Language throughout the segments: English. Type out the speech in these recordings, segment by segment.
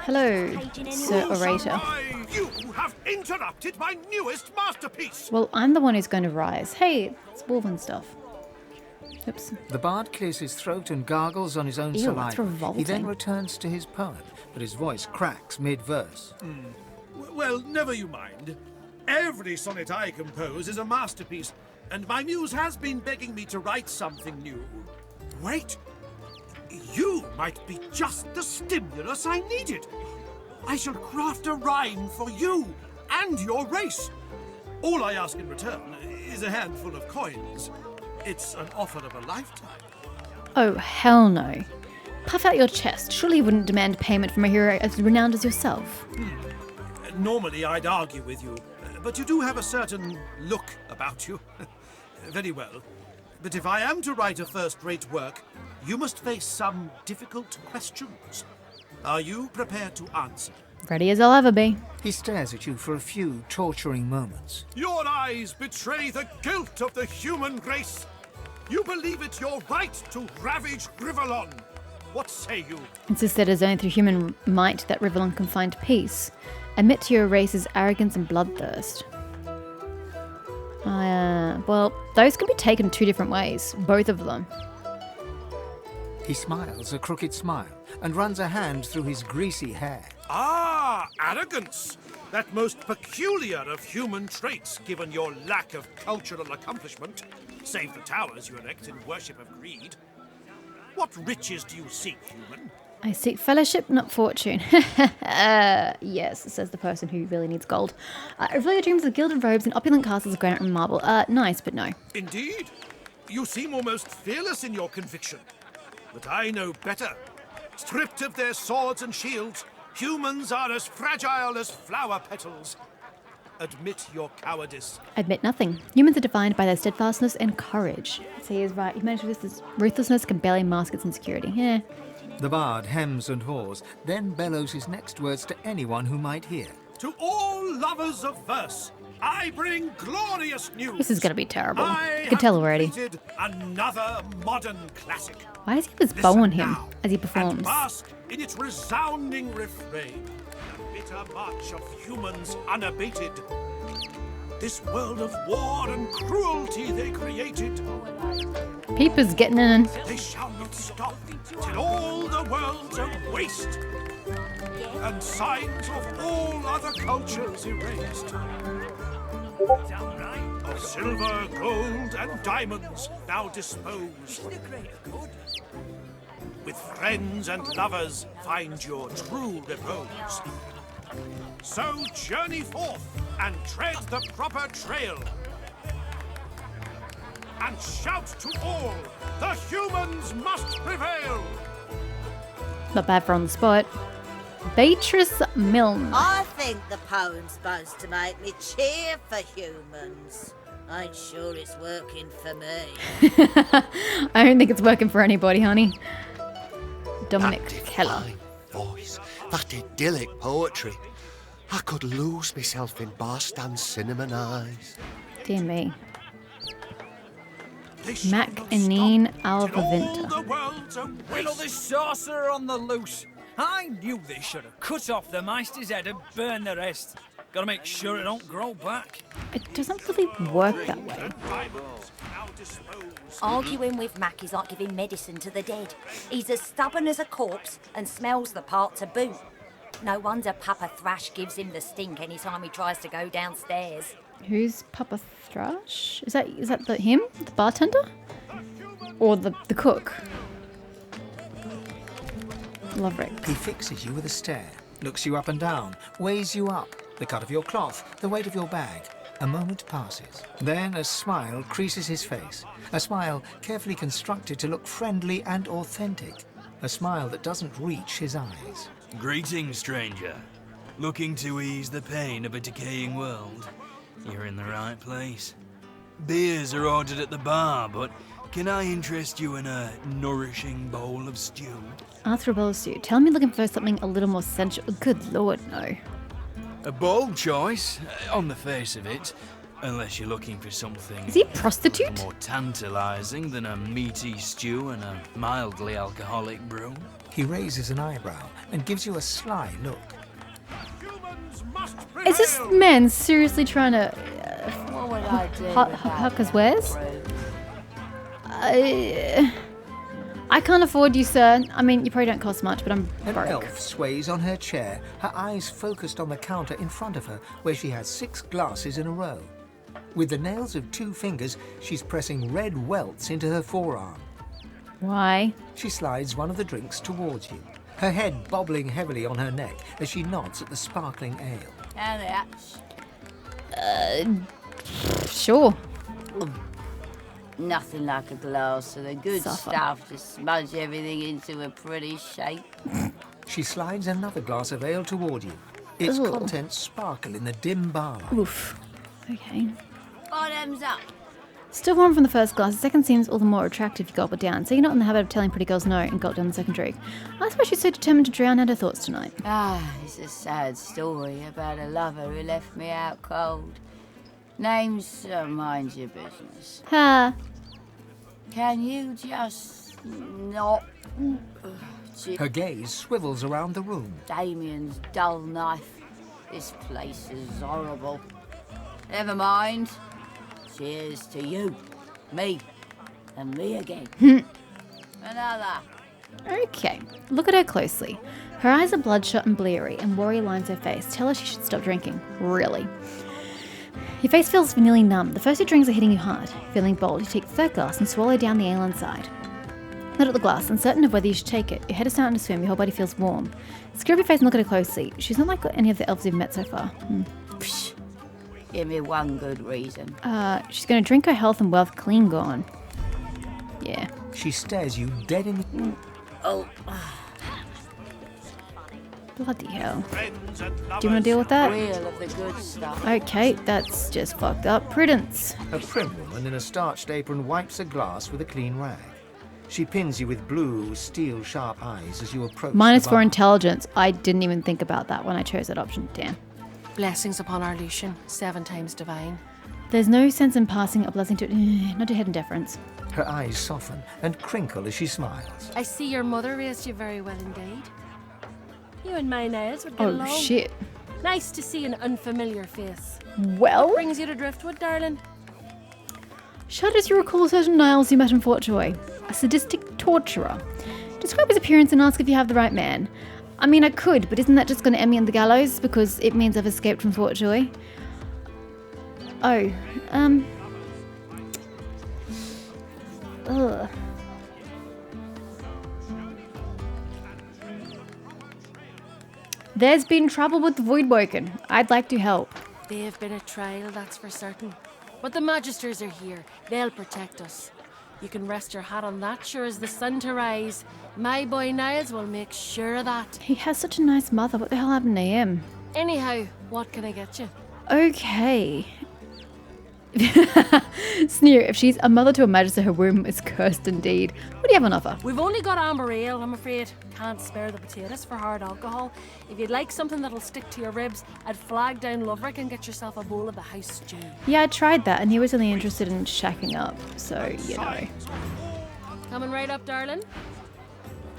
Hello, Sir Orator. You have interrupted my newest masterpiece! Well, I'm the one who's going to rise. Hey, it's Wolven stuff. Oops. The bard clears his throat and gargles on his own Ew, that's saliva. revolting. He then returns to his poem, but his voice cracks mid-verse. Well, never you mind. Every sonnet I compose is a masterpiece, and my muse has been begging me to write something new. Wait! You might be just the stimulus I needed. I shall craft a rhyme for you and your race. All I ask in return is a handful of coins. It's an offer of a lifetime. Oh, hell no. Puff out your chest. Surely you wouldn't demand payment from a hero as renowned as yourself. Normally I'd argue with you, but you do have a certain look about you. Very well. But if I am to write a first-rate work, you must face some difficult questions. Are you prepared to answer? Ready as I'll ever be. He stares at you for a few torturing moments. Your eyes betray the guilt of the human race. You believe it your right to ravage Rivalon. What say you? Insist that it is only through human might that Rivalon can find peace. Admit to your race's arrogance and bloodthirst. Well, those can be taken two different ways. Both of them. He smiles a crooked smile and runs a hand through his greasy hair. Ah, arrogance. That most peculiar of human traits, given your lack of cultural accomplishment. Save the towers you erect in worship of greed. What riches do you seek, human? I seek fellowship, not fortune. Yes, says the person who really needs gold. I really dreams of gilded robes and opulent castles of granite and marble. Nice, but no. Indeed. You seem almost fearless in your conviction. But I know better. Stripped of their swords and shields, humans are as fragile as flower petals. Admit your cowardice. Admit nothing. Humans are defined by their steadfastness and courage. So he is right. Humanity's ruthlessness can barely mask its insecurity. Yeah. The bard hems and haws, then bellows his next words to anyone who might hear. To all lovers of verse, I bring glorious news. This is going to be terrible. I You can tell have already. created another modern classic. Why does he have his bow Listen on him now, as he and performs? bask in its resounding refrain. The bitter march of humans unabated. This world of war and cruelty they created. Peeper's getting in. They shall not stop till all the world's a waste, and signs of all other cultures erased. Of silver, gold, and diamonds now disposed. With friends and lovers find your true repose. So journey forth and tread the proper trail. And shout to all, the humans must prevail. Not bad for on the spot. Beatrice Milne. I think the poem's supposed to make me cheer for humans. Ain't sure it's working for me. I don't think it's working for anybody, honey. Dominic That Keller. divine voice, that idyllic poetry. I could lose myself in Barstan's cinnamon eyes. Dear me. They shall Mac not Anine stop till all Alvavinta. the world's a Little waste. the sorcerer on the loose. I knew they should have cut off the Meister's head and burned the rest. Gotta make sure it don't grow back. It doesn't really work that way. Diamonds now disposed. Arguing with Mac is like giving medicine to the dead. He's as stubborn as a corpse and smells the part to boot. No wonder Papa Thrash gives him the stink any time he tries to go downstairs. Who's Papa Thrush? Is that him? The bartender? Or the cook? Loverick. He fixes you with a stare, looks you up and down, weighs you up, the cut of your cloth, the weight of your bag. A moment passes. Then a smile creases his face. A smile carefully constructed to look friendly and authentic. A smile that doesn't reach his eyes. Greetings, stranger. Looking to ease the pain of a decaying world? You're in the right place. Beers are ordered at the bar, but can I interest you in a nourishing bowl of stew? Arthur Stew. Tell me looking for something a little more sensual. Good lord, no. A bold choice, on the face of it. Unless you're looking for something Is he a prostitute? more tantalizing than a meaty stew and a mildly alcoholic brew. He raises an eyebrow and gives you a sly look. Humans must Is this prevail! man seriously trying to What would I do huck his wares? I can't afford you, sir. I mean, you probably don't cost much, but I'm An broke. elf sways on her chair, her eyes focused on the counter in front of her, where she has 6 glasses in a row. With the nails of 2 fingers, she's pressing red welts into her forearm. Why? She slides one of the drinks towards you, her head bobbling heavily on her neck as she nods at the sparkling ale. And that. Sure. Nothing like a glass of the good Suffer. stuff to smudge everything into a pretty shape. She slides another glass of ale toward you. Its Ooh. contents sparkle in the dim bar. Oof. Okay. Bottoms up. Still warm from the first glass. The second seems all the more attractive if you gulp it down. So you're not in the habit of telling pretty girls no and gulp down the second drink. I suppose she's so determined to drown out her thoughts tonight. Ah, it's a sad story about a lover who left me out cold. Name's mind your business. Ha. Can you just not... Her gaze swivels around the room. Damien's dull knife. This place is horrible. Never mind. Cheers to you, me, and me again. Another. Okay. Look at her closely. Her eyes are bloodshot and bleary, and worry lines her face. Tell her she should stop drinking. Really. Your face feels nearly numb. The first 2 drinks are hitting you hard. Feeling bold, you take the third glass and swallow down the ale inside. Look at the glass, uncertain of whether you should take it. Your head is starting to swim, your whole body feels warm. Screw up your face and look at her closely. She's not like any of the elves you've met so far. Psh. Give me one good reason. She's going to drink her health and wealth clean gone. Yeah. She stares you dead in the... Oh, Bloody hell. Friends and Do you want lovers to deal with that? real of the good stuff. Okay, that's just fucked up. Prudence. A prim woman in a starched apron wipes a glass with a clean rag. She pins you with blue, steel-sharp eyes as you approach Minus the 4 bar. intelligence. I didn't even think about that when I chose that option. Damn. Blessings upon our Lucian, 7 times divine. There's no sense in passing a blessing to... not to hidden deference. Her eyes soften and crinkle as she smiles. I see your mother raised you very well indeed. You and my Niles would get Oh, along. shit. Nice to see an unfamiliar face. Well... Brings you to Driftwood, darling? Shudders you recall certain Niles you met in Fort Joy. A sadistic torturer. Describe his appearance and ask if you have the right man. I mean, I could, but isn't that just going to end me on the gallows because it means I've escaped from Fort Joy? Oh, Ugh. There's been trouble with the Voidwoken. I'd like to help. They've been a trial, that's for certain. But the Magisters are here. They'll protect us. You can rest your hat on that, sure as the sun to rise. My boy Niles will make sure of that. He has such a nice mother. What the hell happened to him? Anyhow, what can I get you? Okay. Sneer, if she's a mother to a magister, her womb is cursed indeed. What do you have on offer? We've only got amber ale, I'm afraid. Can't spare the potatoes for hard alcohol. If you'd like something that'll stick to your ribs, I'd flag down Loverick and get yourself a bowl of the house stew. Yeah, I tried that, and he was only interested in shacking up, so, you know. Coming right up, darling.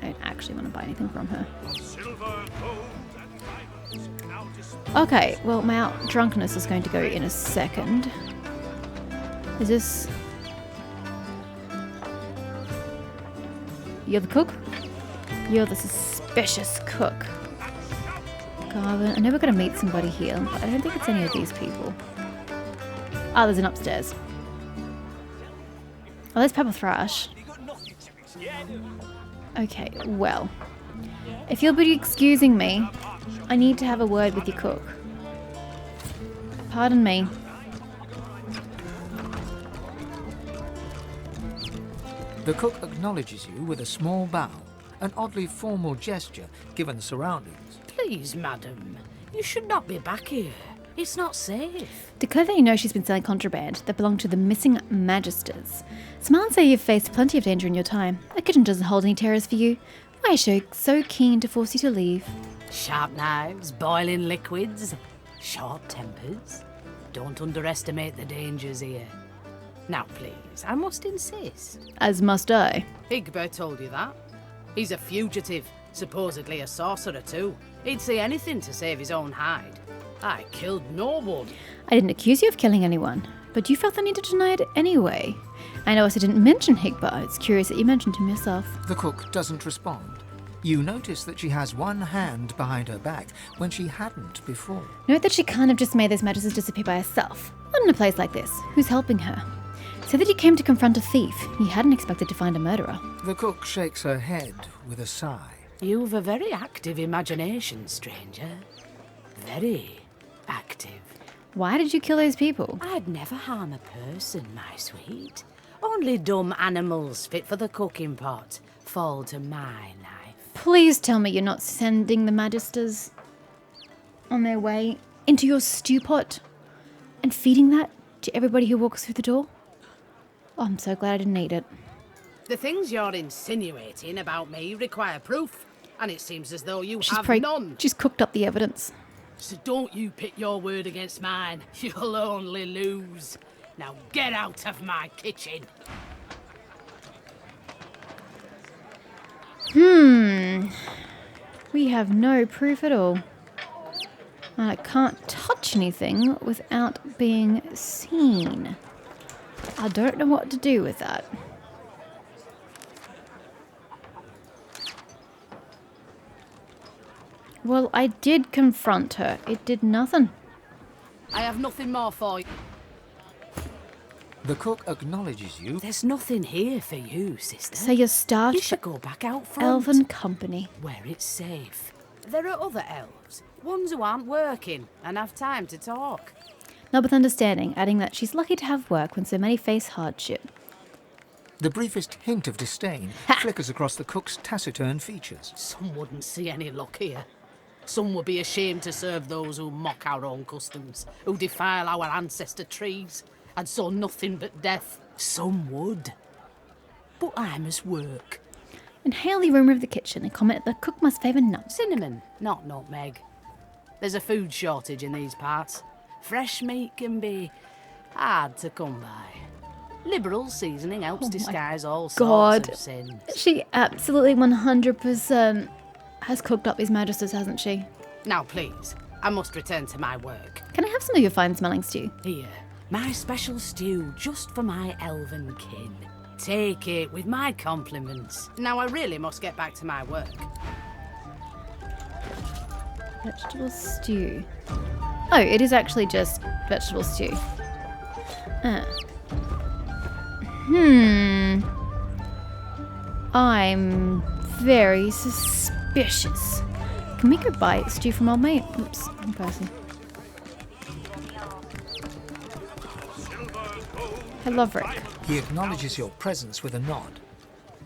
I don't actually want to buy anything from her. silver, gold, and diamonds. Now display Okay, well, my drunkenness is going to go in a second. Is this... You're the cook? You're the suspicious cook. Garvin, I know we're going to meet somebody here, but I don't think it's any of these people. Ah, there's an upstairs. Oh, there's Pepper Thrash. Okay, well. If you'll be excusing me, I need to have a word with your cook. Pardon me. The cook acknowledges you with a small bow, an oddly formal gesture given the surroundings. Please, madam, you should not be back here. It's not safe. Declare that you know she's been selling contraband that belonged to the missing Magisters. Smile and say you've faced plenty of danger in your time. The kitchen doesn't hold any terrors for you. Why is she so keen to force you to leave? Sharp knives, boiling liquids, short tempers. Don't underestimate the dangers here. Now, please, I must insist. As must I. Higbert told you that. He's a fugitive, supposedly a sorcerer too. He'd say anything to save his own hide. I killed no one. I didn't accuse you of killing anyone, but you felt the need to deny it anyway. I noticed I didn't mention Higbert. It's curious that you mentioned him yourself. The cook doesn't respond. You notice that she has one hand behind her back when she hadn't before. Note that she can't have just made those mattresses disappear by herself. Not in a place like this. Who's helping her? Say that you came to confront a thief. You hadn't expected to find a murderer. The cook shakes her head with a sigh. You've a very active imagination, stranger. Very active. Why did you kill those people? I'd never harm a person, my sweet. Only dumb animals fit for the cooking pot fall to my knife. Please tell me you're not sending the magisters on their way into your stew pot and feeding that to everybody who walks through the door? Oh, I'm so glad I didn't eat it. The things you're insinuating about me require proof, and it seems as though you have none. She's cooked up the evidence. So don't you pit your word against mine. You'll only lose. Now get out of my kitchen. We have no proof at all. And I can't touch anything without being seen. I don't know what to do with that. Well, I did confront her. It did nothing. I have nothing more for you. The cook acknowledges you. There's nothing here for you, sister. So you're starved You should for go back out front. elven company. Where it's safe. There are other elves. Ones who aren't working and have time to talk. Not with understanding, adding that she's lucky to have work when so many face hardship. The briefest hint of disdain flickers across the cook's taciturn features. Some wouldn't see any luck here. Some would be ashamed to serve those who mock our own customs, who defile our ancestor trees, and saw nothing but death. Some would. But I must work. Inhale the aroma of the kitchen and comment that the cook must favour nuts. Cinnamon, not nutmeg. There's a food shortage in these parts. Fresh meat can be hard to come by. Liberal seasoning helps disguise all sorts of sins. She absolutely 100% has cooked up these magisters, hasn't she? Now, please, I must return to my work. Can I have some of your fine-smelling stew? Here, my special stew just for my elven kin. Take it with my compliments. Now, I really must get back to my work. Vegetable stew. Oh, it is actually just vegetable stew. I'm very suspicious. Can we go buy stew from old mate? Oops, wrong person. Hello, Rick. He acknowledges your presence with a nod.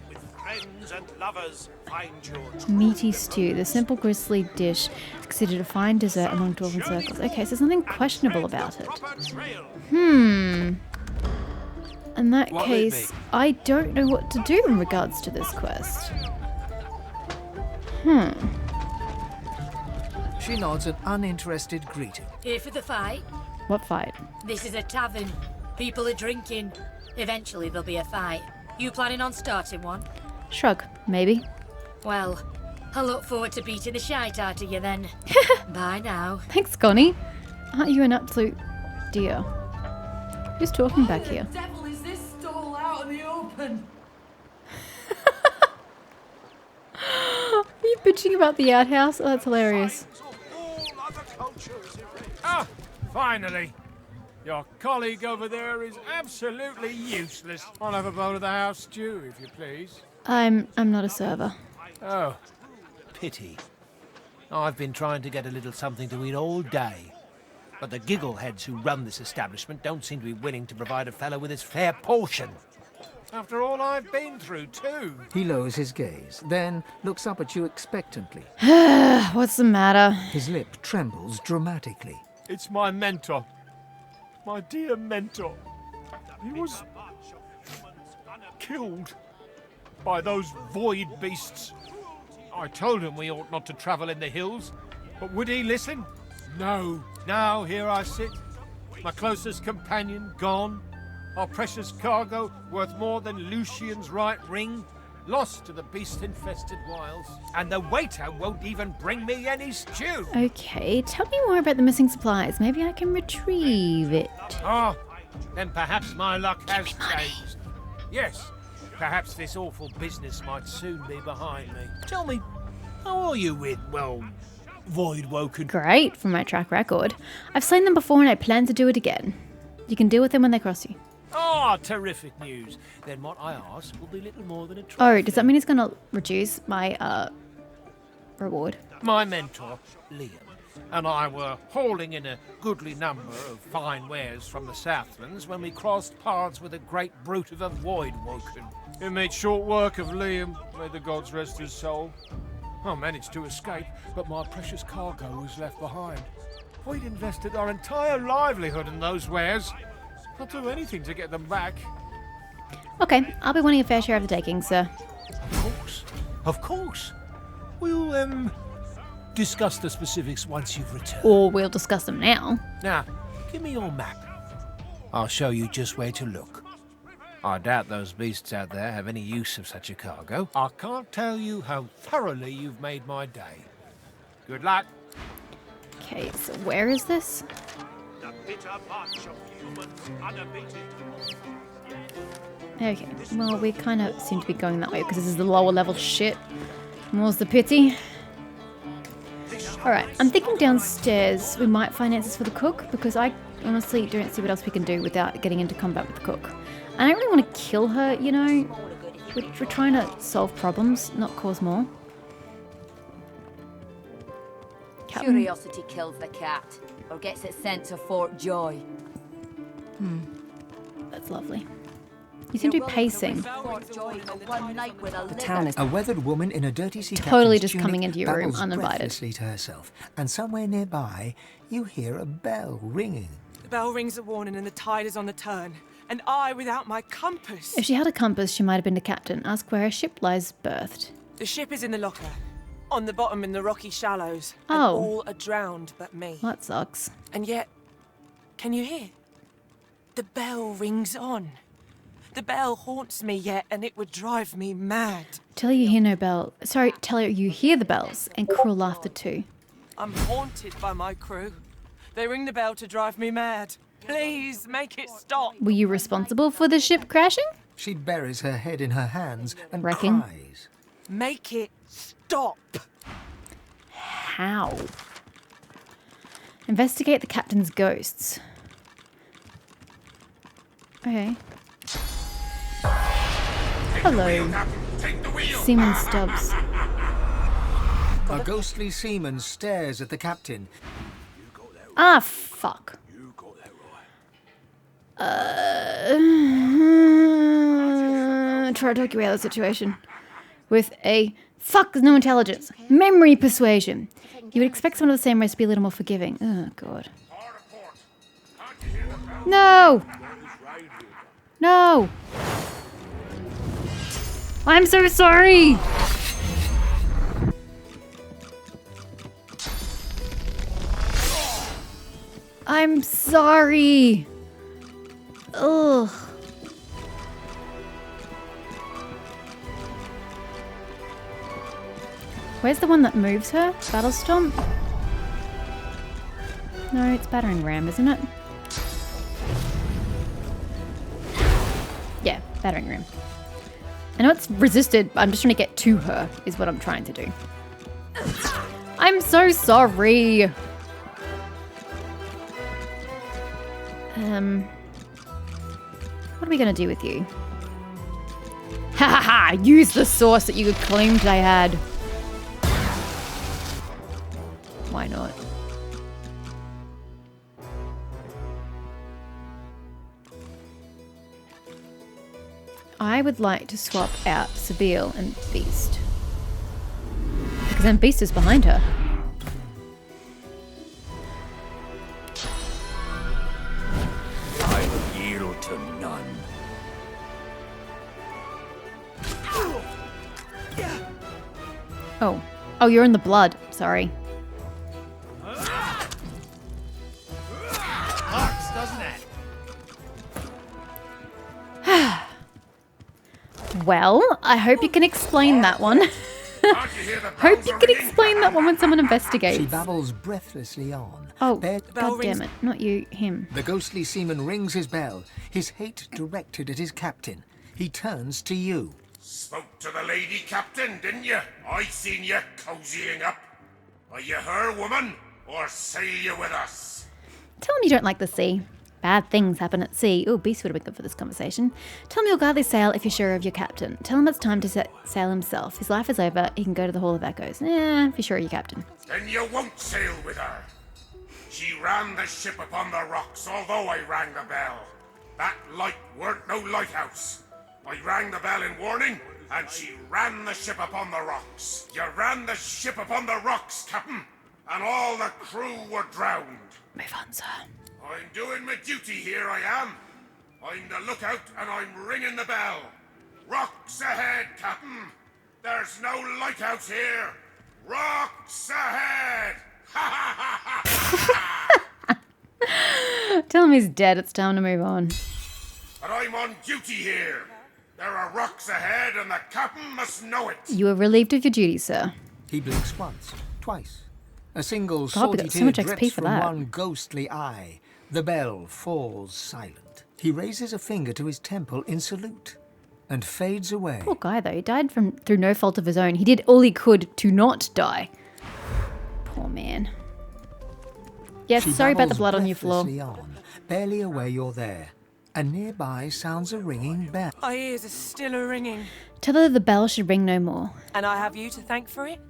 With friends and lovers, find your Meaty stew, the simple grisly dish considered a fine dessert among dwarven circles. Okay, so there's nothing questionable about it. In that case, I don't know what to do in regards to this quest. She nods an uninterested greeting. Here for the fight? What fight? This is a tavern. People are drinking. Eventually there'll be a fight. You planning on starting one? Shrug, maybe. Well, I look forward to beating the shite out of you then. Bye now. Thanks, Connie. Aren't you an absolute dear? Who's talking back here? What the devil is this stall out in the open? Are you bitching about the outhouse? Oh, that's hilarious. Ah, finally. Your colleague over there is absolutely useless. I'll have a bowl of the house stew, if you please. I'm not a server. Oh, pity. I've been trying to get a little something to eat all day. But the giggleheads who run this establishment don't seem to be willing to provide a fellow with his fair portion. After all I've been through, too. He lowers his gaze, then looks up at you expectantly. What's the matter? His lip trembles dramatically. It's my mentor. My dear mentor. He was killed by those void beasts. I told him we ought not to travel in the hills, but would he listen? No. Now here I sit, My closest companion gone. Our precious cargo, worth more than Lucian's right ring, lost to the beast-infested wilds. And the waiter won't even bring me any stew. Okay, tell me more about the missing supplies. Maybe I can retrieve it. Ah, then perhaps my luck has changed. Yes, perhaps this awful business might soon be behind me. Tell me, how are you with, well, Void Woken? Great, from my track record. I've slain them before and I plan to do it again. You can deal with them when they cross you. Ah, terrific news. Then what I ask will be little more than a trophy. Oh, does that mean it's going to reduce my reward? My mentor, Liam, and I were hauling in a goodly number of fine wares from the Southlands when we crossed paths with a great brute of a Void Woken. It made short work of Liam, may the gods rest his soul. I managed to escape, but my precious cargo was left behind. We'd invested our entire livelihood in those wares. I'll do anything to get them back. Okay, I'll be wanting a fair share of the taking, sir. Of course. Of course. We'll, discuss the specifics once you've returned. Or we'll discuss them now. Now, give me your map. I'll show you just where to look. I doubt those beasts out there have any use of such a cargo. I can't tell you how thoroughly you've made my day. Good luck. Okay, so where is this? The bitter march of humans unabated. Okay, well, we kind of seem to be going that way because this is the lower level shit. More's the pity. Alright, I'm thinking downstairs we might find answers for the cook because I honestly don't see what else we can do without getting into combat with the cook. I don't really want to kill her, you know. We're trying to solve problems, not cause more. Captain. Curiosity kills the cat, or gets it sent to Fort Joy. That's lovely. You seem to be pacing. The town is A weathered woman in a dirty sea Totally captain's just coming tunic into your room babbles uninvited. breathlessly to herself, and somewhere nearby you hear a bell ringing. The bell rings a warning and the tide is on the turn. And I without my compass. If she had a compass, she might have been the captain. Ask where her ship lies berthed. The ship is in the locker. On the bottom in the rocky shallows. Oh. And all are drowned but me. Well, that sucks. And yet, can you hear? The bell rings on. The bell haunts me yet, and it would drive me mad. Tell her you hear no bell. Sorry, tell her you hear the bells and cruel laughter too. I'm haunted by my crew. They ring the bell to drive me mad. Please make it stop. Were you responsible for the ship crashing? She buries her head in her hands and Wrecking. cries. Make it stop. How? Investigate the captain's ghosts. Okay. Hello, Seaman Stubbs. A ghostly seaman stares at the captain. Ah, fuck. Try to talk you out of the situation. With a fuck, there's no intelligence. Memory persuasion. You would expect someone of the same race to be a little more forgiving. Oh, God. No! No! I'm so sorry! I'm sorry! Ugh. Where's the one that moves her? Battle Stomp? No, it's Battering Ram, isn't it? Yeah, Battering Ram. I know it's resisted, but I'm just trying to get to her, is what I'm trying to do. I'm so sorry! What are we gonna do with you? Ha ha ha! Use the source that you claimed I had. Why not? I would like to swap out Seville and Beast. Because then Beast is behind her. I will yield to none. Oh. Oh, you're in the blood. Sorry. Marks Well, I hope you can explain that one. Hope you can explain that one when someone investigates. She babbles breathlessly on. Oh, God damn it. Not you, him. The ghostly seaman rings his bell, his hate directed at his captain. He turns to you. Spoke to the lady captain, didn't you? I seen you cozying up. Are you her woman, or sail you with us? Tell him you don't like the sea. Bad things happen at sea. Oh, Beast would have been good for this conversation. Tell him you'll gladly sail if you're sure of your captain. Tell him it's time to sail himself. His life is over. He can go to the Hall of Echoes. If you're sure of your captain. Then you won't sail with her. She ran the ship upon the rocks, although I rang the bell. That light weren't no lighthouse. I rang the bell in warning, and she ran the ship upon the rocks. You ran the ship upon the rocks, Captain, and all the crew were drowned. Move on, sir. I'm doing my duty here, I am. I'm the lookout, and I'm ringing the bell. Rocks ahead, Captain. There's no lighthouse here. Rocks ahead! Ha ha ha ha ha! Tell him he's dead. It's time to move on. But I'm on duty here. There are rocks ahead, and the captain must know it. You are relieved of your duty, sir. He blinks once, twice. A single God, we salty got so tear much XP drips for from that. one ghostly eye. The bell falls silent. He raises a finger to his temple in salute and fades away. Poor guy, though. He died through no fault of his own. He did all he could to not die. Poor man. Yes, She sorry about the babbles blood on your floor. breathlessly on, barely aware you're there. And nearby sounds a ringing bell. My ears are still a-ringing. Tell her the bell should ring no more. And I have you to thank for it?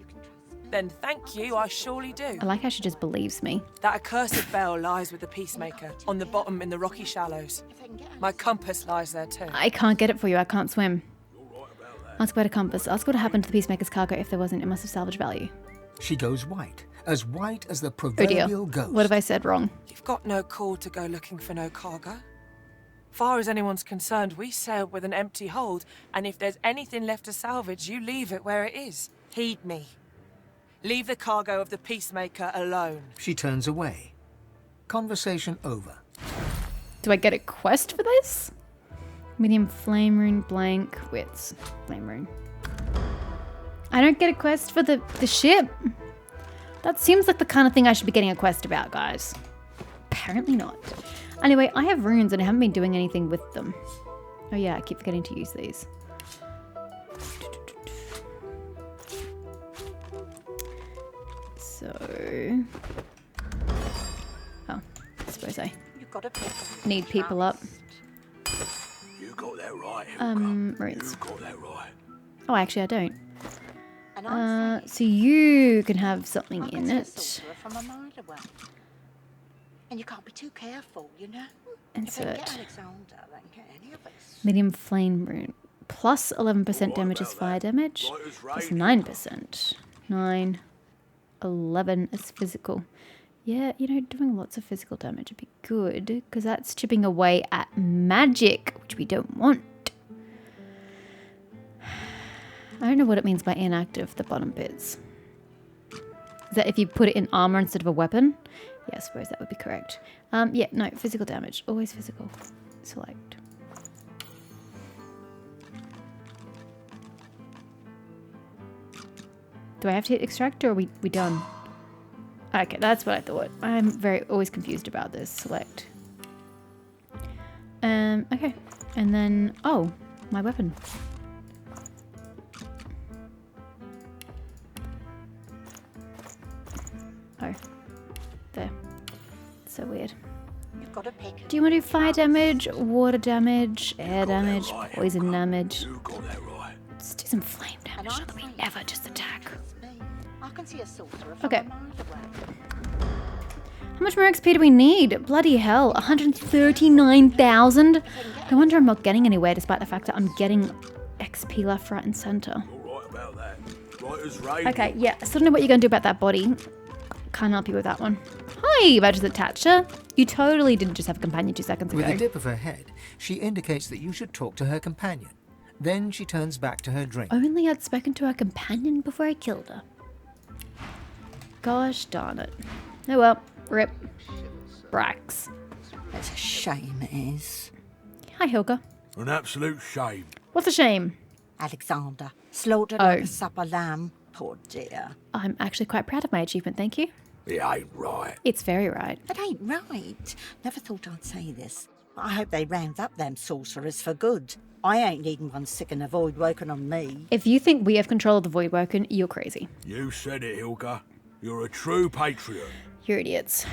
Then thank you, I surely do. I like how she just believes me. That accursed bell lies with the Peacemaker, on the bottom in the rocky shallows. My compass lies there too. I can't get it for you. I can't swim. Ask about a compass. Ask what happened to the Peacemaker's cargo. If there wasn't, it must have salvaged value. She goes white as the Oh dear. proverbial ghost. What have I said wrong? You've got no call to go looking for no cargo. Far as anyone's concerned, we sailed with an empty hold, and if there's anything left to salvage, you leave it where it is. Heed me. Leave the cargo of the Peacemaker alone. She turns away. Conversation over. Do I get a quest for this? Medium flame rune, blank, wits. Flame rune. I don't get a quest for the ship. That seems like the kind of thing I should be getting a quest about, guys. Apparently not. Anyway, I have runes and I haven't been doing anything with them. Oh yeah, I keep forgetting to use these. So... Oh, I suppose I need people up. You got that right. Runes. You got that right. Oh, actually I don't. So you can have something in it. From a mile away. And you can't be too careful, you know? Insert. If I can get Alexander, then get any of us. Medium flame rune. Plus 11% damage is fire damage. Plus 9%. 9. 11 is physical. Yeah, you know, doing lots of physical damage would be good, because that's chipping away at magic, which we don't want. I don't know what it means by inactive, the bottom bits. Is that if you put it in armor instead of a weapon? Yeah, I suppose that would be correct. Yeah, no, physical damage. Always physical. Select. Do I have to hit extract or are we done? Okay, that's what I thought. I'm always confused about this. Select. Okay. And then, oh, my weapon. Oh, there. So weird. You've got to pick. Do you want to do fire damage, water damage, air damage, poison damage? Let's do some flame damage so that we never just attack. I can see a sorcerer from Okay. a mile away. How much more XP do we need? Bloody hell, 139,000? No wonder I'm not getting anywhere despite the fact that I'm getting XP left, right and centre. Okay, yeah, I still don't know what you're going to do about that body. Can't help you with that one. Hi, badges attached her. You totally didn't just have a companion 2 seconds ago. With a dip of her head, she indicates that you should talk to her companion. Then she turns back to her drink. Only I'd spoken to her companion before I killed her. Gosh darn it. Oh well, rip. Brax. It's a shame, it is. Hi, Hilka. An absolute shame. What's a shame? Alexander. Slaughtered Oh. like a supper lamb. Poor dear. I'm actually quite proud of my achievement, thank you. It ain't right. It's very right. It ain't right. Never thought I'd say this. I hope they round up them sorcerers for good. I ain't needing one sick and a void woken on me. If you think we have control of the Void Woken, you're crazy. You said it, Hilga. You're a true patriot. You're idiots.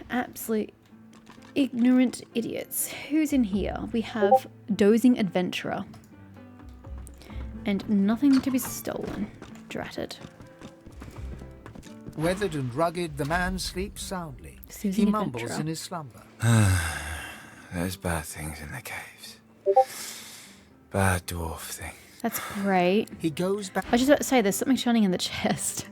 Absolute ignorant idiots. Who's in here? We have Dozing Adventurer. And nothing to be stolen. Dratted. Weathered and rugged, the man sleeps soundly. Susan He mumbles Adventurer. in his slumber. There's bad things in the caves. Bad dwarf thing. That's great. He goes back. I was just about to say, there's something shining in the chest.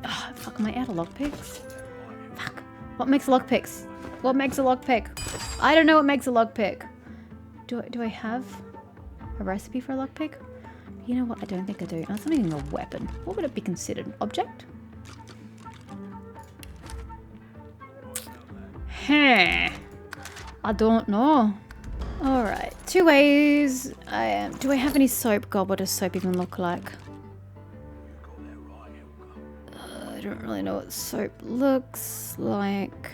Oh, fuck, am I out of lockpicks? Fuck. What makes lockpicks? What makes a lockpick? I don't know what makes a lockpick. Do I have a recipe for a lockpick? You know what? I don't think I do. That's not even a weapon. What would it be considered? An object? Huh. I don't know. Alright. 2 ways. Do I have any soap? God, what does soap even look like? I don't really know what soap looks like.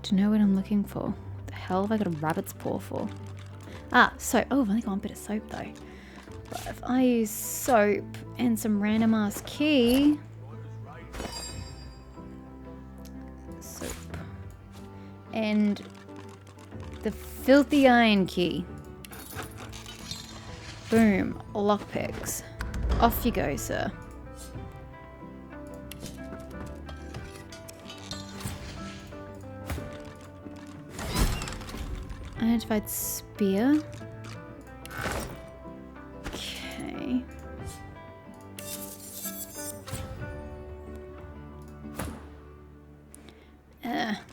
Do you know what I'm looking for? What the hell have I got a rabbit's paw for? Ah, soap. Oh, I've only got one bit of soap though. But if I use soap and some random ass key. Soap. And the filthy iron key. Boom. Lockpicks. Off you go, sir. Identified spear. Okay.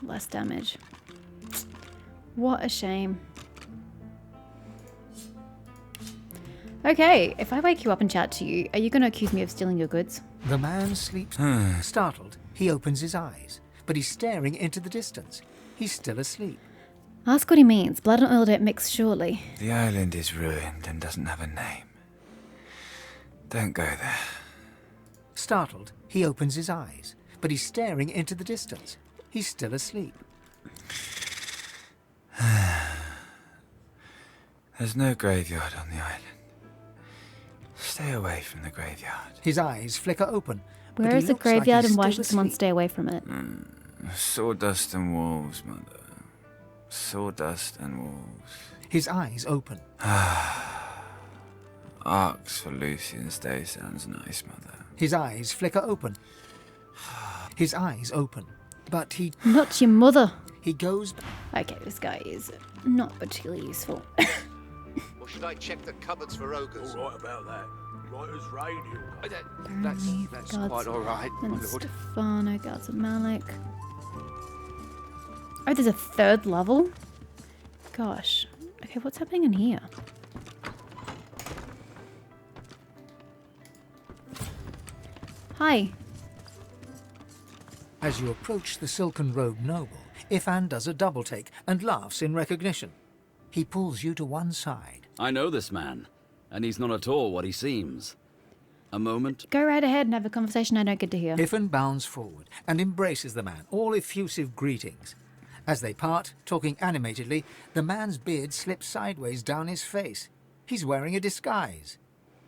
Less damage. What a shame. Okay, if I wake you up and chat to you, are you going to accuse me of stealing your goods? The man sleeps. Startled, he opens his eyes, but he's staring into the distance. He's still asleep. Ask what he means. Blood and oil don't mix, surely. The island is ruined and doesn't have a name. Don't go there. Startled, he opens his eyes, but he's staring into the distance. He's still asleep. There's no graveyard on the island. Stay away from the graveyard. His eyes flicker open. Where is the graveyard and why should someone stay away from it? Sawdust and wolves, mother. Sawdust and wolves. His eyes open. Arcs for Lucian's Day sounds nice, mother. His eyes flicker open. His eyes open. But he... Not your mother. He goes... Okay, this guy is not particularly useful. Or should I check the cupboards for ogres? All right about that. Right as rain, That's quite all right, my And lord. Stefano, Guards of Malik. Oh, there's a 3rd level? Gosh. Okay, what's happening in here? Hi. As you approach the silken-robed noble, Ifan does a double-take and laughs in recognition. He pulls you to one side. I know this man, and he's not at all what he seems. A moment. Go right ahead and have a conversation I don't get to hear. Ifan bounds forward and embraces the man, all effusive greetings. As they part, talking animatedly, the man's beard slips sideways down his face. He's wearing a disguise.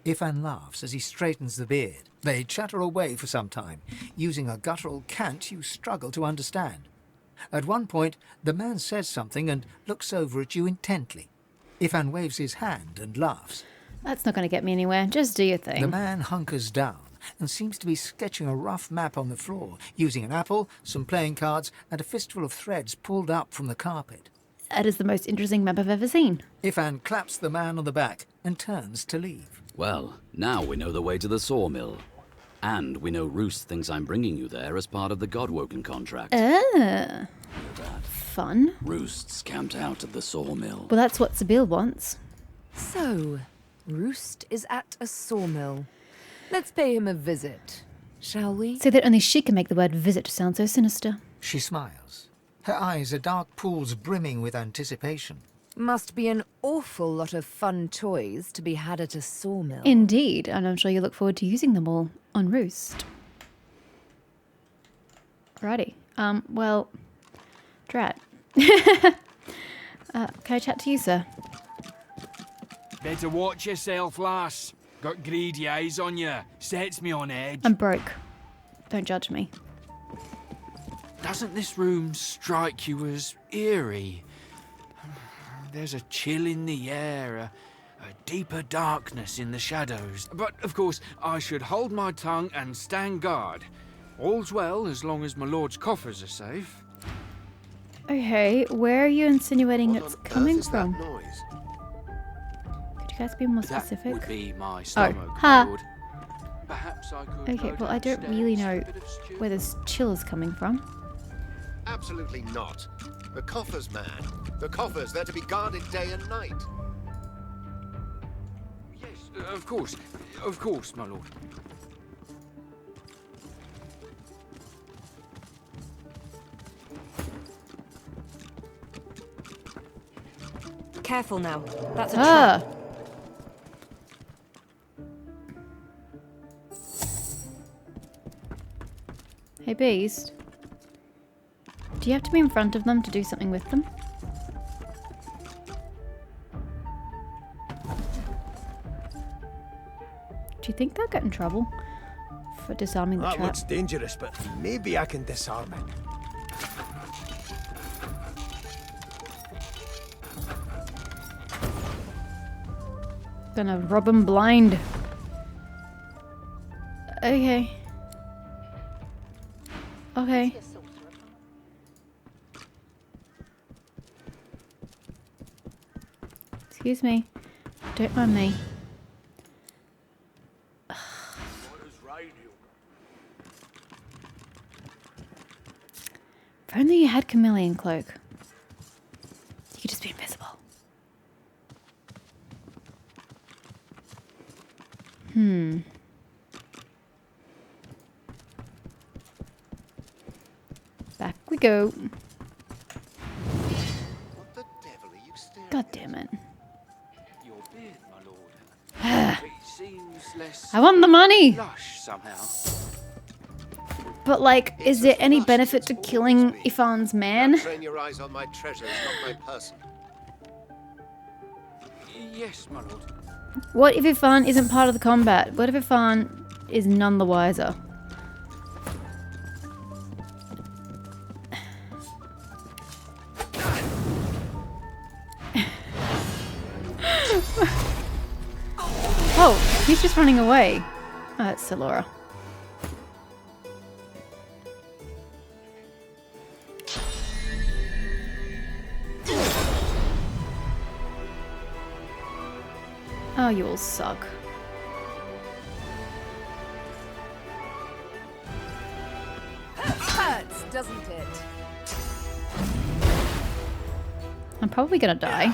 Ifan laughs as he straightens the beard. They chatter away for some time, using a guttural cant you struggle to understand. At one point, the man says something and looks over at you intently. Ifan waves his hand and laughs. That's not going to get me anywhere. Just do your thing. The man hunkers down and seems to be sketching a rough map on the floor, using an apple, some playing cards, and a fistful of threads pulled up from the carpet. That is the most interesting map I've ever seen. Ifan claps the man on the back and turns to leave. Well, now we know the way to the sawmill. And we know Roost thinks I'm bringing you there as part of the Godwoken contract. Fun. Roost's camped out at the sawmill. Well, that's what Sabine wants. So, Roost is at a sawmill. Let's pay him a visit, shall we? So that only she can make the word visit sound so sinister. She smiles. Her eyes are dark pools brimming with anticipation. Must be an awful lot of fun toys to be had at a sawmill. Indeed, and I'm sure you look forward to using them all on Roost. Alrighty. Well, Drat. Can I chat to you, sir? Better watch yourself, lass. Got greedy eyes on you. Sets me on edge. I'm broke. Don't judge me. Doesn't this room strike you as eerie? There's a chill in the air, a deeper darkness in the shadows. But, of course, I should hold my tongue and stand guard. All's well as long as my lord's coffers are safe. Okay, where are you insinuating it's coming from? Could you guys be more specific? That would be my stomach, ha! my lord. Perhaps I could Okay, go well, I don't really know downstairs, bit of where this chill is coming from. Absolutely not. The coffers, man. The coffers, they're to be guarded day and night. Yes, of course, my lord. Careful now. That's a Ah! trap. Hey, Beast. Do you have to be in front of them to do something with them? Do you think they'll get in trouble for disarming the That trap? looks dangerous, but maybe I can disarm it. Gonna rob them blind. Okay. Okay. Excuse me. Don't mind me. If only you had chameleon cloak. You could just be invisible. Back we go. What the devil are you staring God damn it. Your beard, my lord. It seems less I want the money! lush somehow. But like, is there any benefit to killing Ifan's man? Train your eyes on my treasures, not my person. Yes, my lord. What if Ifan isn't part of the combat? What if Ifan is none the wiser? Oh, he's just running away. Oh, that's Silora. Oh, you all suck. Hurts, doesn't it? I'm probably gonna die.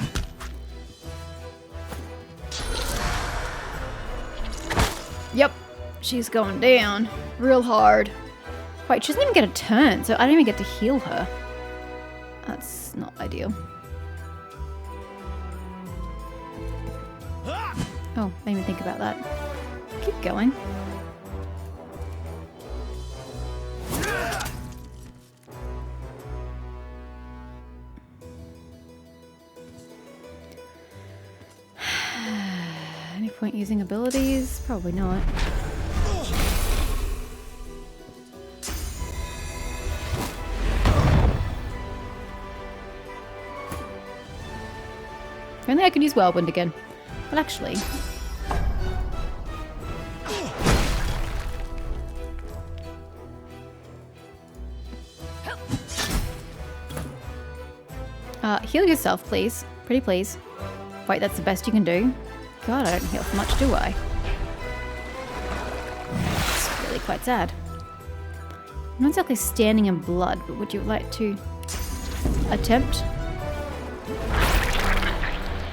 Yep, she's going down real hard. Wait, she doesn't even get a turn, so I don't even get to heal her. That's not ideal. Oh, I didn't even think about that. Keep going. Any point using abilities? Probably not. If only I could use Whirlwind again. Well, actually... heal yourself, please. Pretty please. Wait, that's the best you can do? God, I don't heal for much, do I? It's really quite sad. I'm not exactly standing in blood, but would you like to attempt?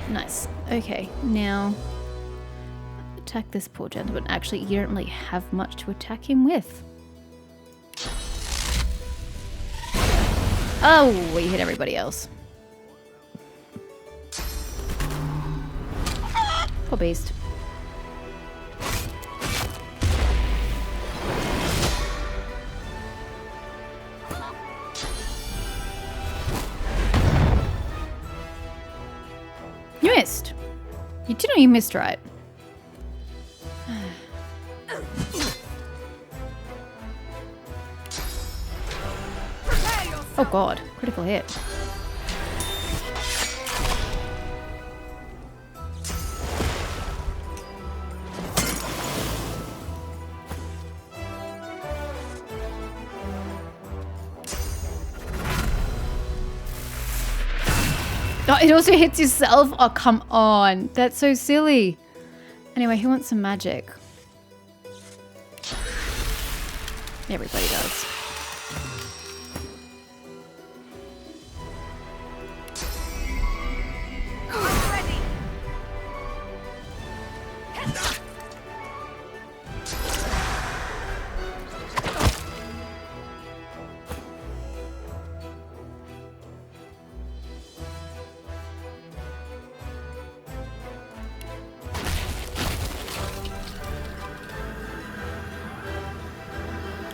Nice. Okay, now attack this poor gentleman. Actually, you don't really have much to attack him with. Oh, we hit everybody else. Poor beast. You missed. You did know you missed, right? Oh god, critical hit. Oh, it also hits yourself? Oh, come on. That's so silly. Anyway, who wants some magic? Everybody does.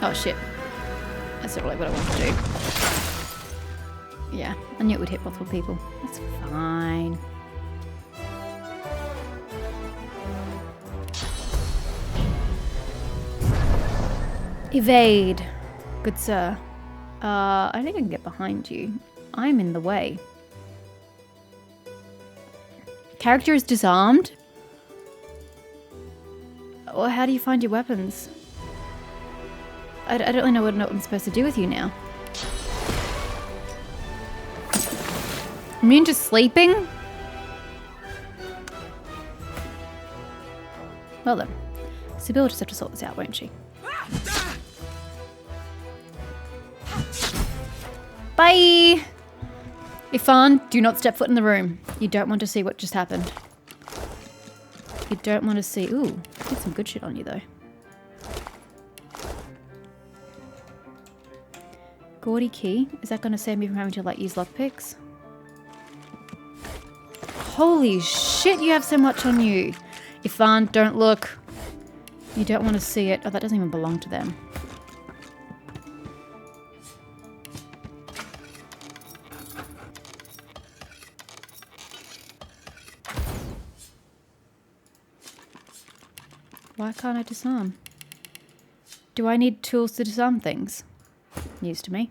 Oh shit. That's not really what I want to do. Yeah, I knew it would hit multiple people. That's fine. Evade. Good sir. I think I can get behind you. I'm in the way. Character is disarmed? Or how do you find your weapons? I don't really know what I'm supposed to do with you now. Immune to sleeping? Well then. Sybil will just have to sort this out, won't she? Bye! Ifan, do not step foot in the room. You don't want to see what just happened. You don't want to see... Ooh, did some good shit on you though. Gaudy key? Is that going to save me from having to like use lockpicks? Holy shit, you have so much on you. Ifan, don't look. You don't want to see it. Oh, that doesn't even belong to them. Why can't I disarm? Do I need tools to disarm things? News to me.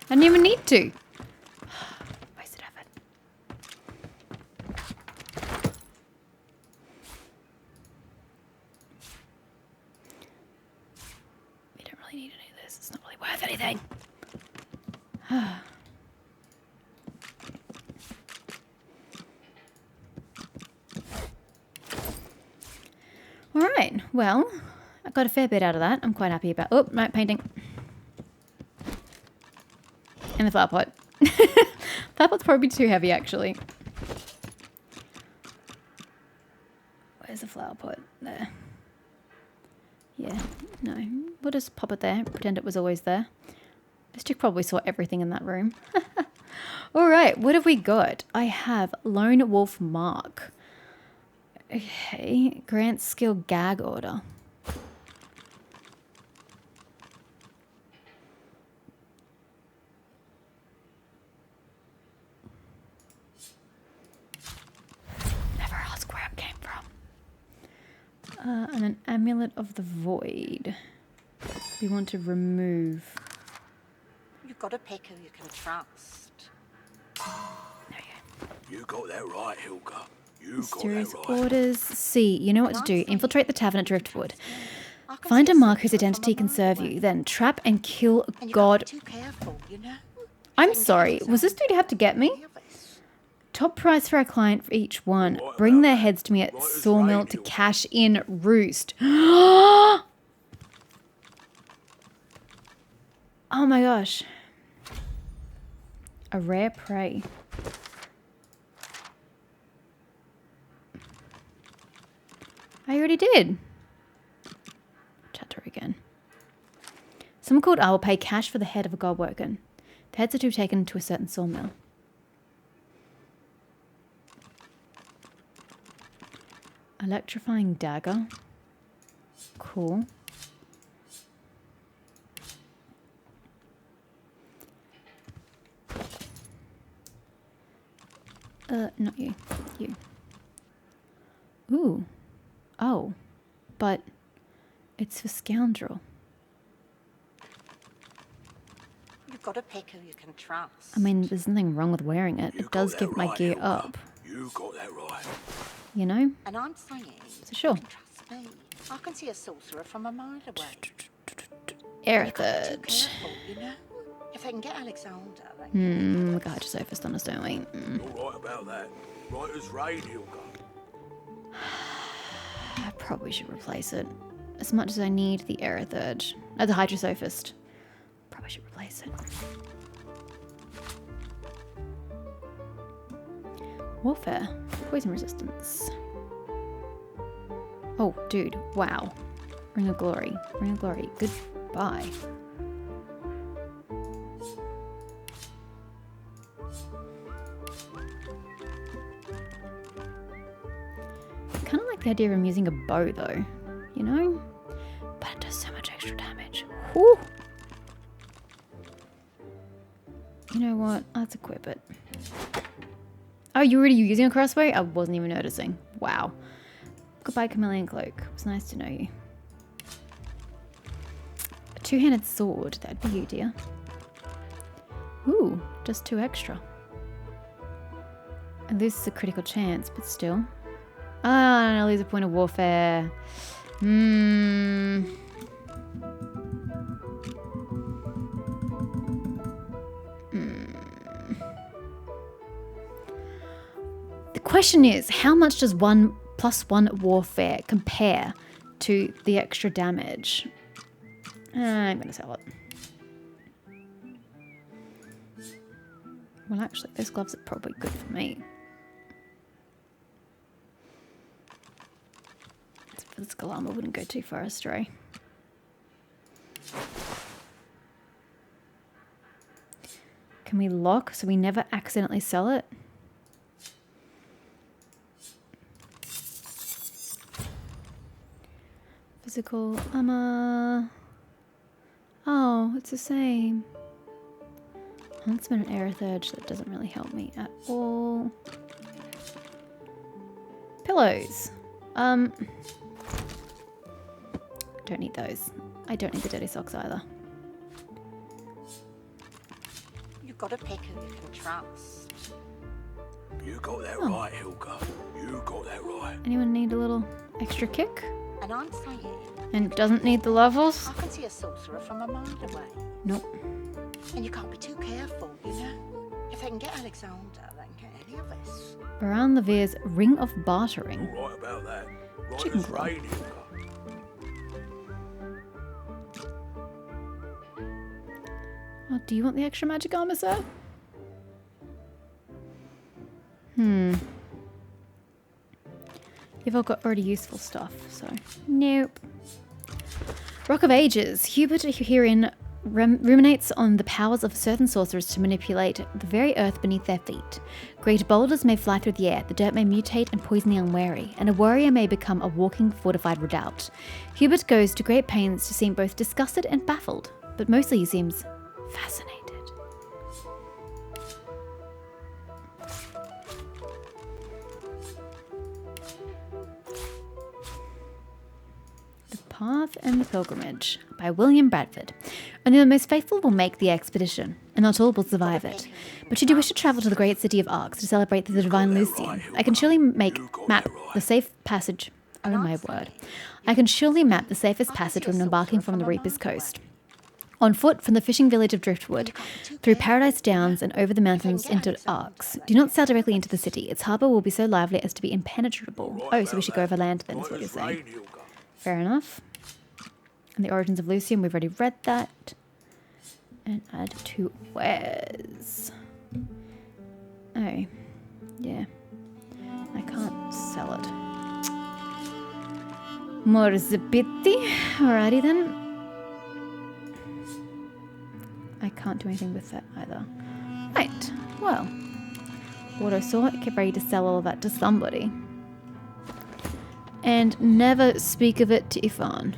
I didn't even need to. Wasted effort. We don't really need any of this. It's not really worth anything. Alright, well, I got a fair bit out of that. I'm quite happy about... Oh, no, painting. And the flower pot. Flower pot's probably too heavy, actually. Where's the flower pot? There. Yeah, no. We'll just pop it there. Pretend it was always there. This chick probably saw everything in that room. Alright, what have we got? I have Lone Wolf Mark. Okay, grant skill gag order. Never ask where it came from. And an amulet of the void. We want to remove. You've got to pick who you can trust. You got that right, Hilga. Mysterious orders. C. You know what to do. Infiltrate the tavern at Driftwood. Find a mark whose identity can serve you. Then trap and kill God. I'm sorry. Was this dude have to get me? Top price for our client for each one. Bring their heads to me at Sawmill to cash in Roost. Oh my gosh. A rare prey. I already did. Chat to her again. Someone called I will pay cash for the head of a god woken. The heads are to be taken to a certain sawmill. Electrifying dagger. Cool. Not you. You. Ooh. Oh. But it's for scoundrel. You've got to pick who you can trust. I mean, there's nothing wrong with wearing it. It does give my gear up. You got that right. You know? And I'm saying, So sure. you can trust me. I can see a sorcerer from a mile away. Erithid. You know? If they can get Alexander, then... We got Hydrosophist on us, don't we? You're right about that. Right as rain, Hilda. I probably should replace it. As much as I need the Erithid. The Hydrosophist. Probably should replace it. Warfare. Poison resistance. Oh, dude. Wow. Ring of Glory. Ring of Glory. Goodbye. I kind of like the idea of him using a bow, though. You know? But it does so much extra damage. Whew. You know what? Let's equip it. Oh, you already using a crossbow? I wasn't even noticing. Wow. Goodbye, Chameleon Cloak. It was nice to know you. A two-handed sword. That'd be you, dear. Ooh, just 2 extra. And this is a critical chance, but still. Ah, and I lose a point of warfare. The question is, how much does 1+1 warfare compare to the extra damage? I'm going to sell it. Well, actually, those gloves are probably good for me. Physical armor wouldn't go too far astray. Can we lock so we never accidentally sell it? Physical armor. Oh, it's the same. Huntsman and Erithurge, that doesn't really help me at all. Pillows. Don't need those. I don't need the dirty socks either. You've got to pick who you can trust. You got that right, Hilda. You got that right. Anyone need a little extra kick? And I'm saying... And doesn't need the levels? I can see a sorcerer from a mile away. Nope. And you can't be too careful, you know? If they can get Alexander, they can get any of us. Baron Levere's Ring of Bartering. You're right about that. Right Chicken as claw. rain, Hilda. Oh, do you want the extra magic armor, sir? You've all got already useful stuff, so nope. Rock of Ages. Hubert herein ruminates on the powers of certain sorcerers to manipulate the very earth beneath their feet. Great boulders may fly through the air, the dirt may mutate and poison the unwary, and a warrior may become a walking fortified redoubt. Hubert goes to great pains to seem both disgusted and baffled, but mostly he seems fascinated. The Path and the Pilgrimage by William Bradford. Only the most faithful will make the expedition, and not all will survive it. But should you wish to travel to the great city of Arx to celebrate the divine Lucian, I can surely map the safe passage. Oh my word. I can surely map the safest passage when embarking from the Reaper's Coast. On foot from the fishing village of Driftwood, through Paradise Downs and over the mountains into Arx. Do not sail directly into the city. Its harbour will be so lively as to be impenetrable. Oh, so we should go over land then, is what you're saying. Fair enough. And the origins of Lucian, we've already read that. And add to wares. Oh, yeah. I can't sell it. More Zapiti. Alrighty then. can't do anything with that either. Right, well. Auto sort, get ready to sell all of that to somebody. And never speak of it to Ifan.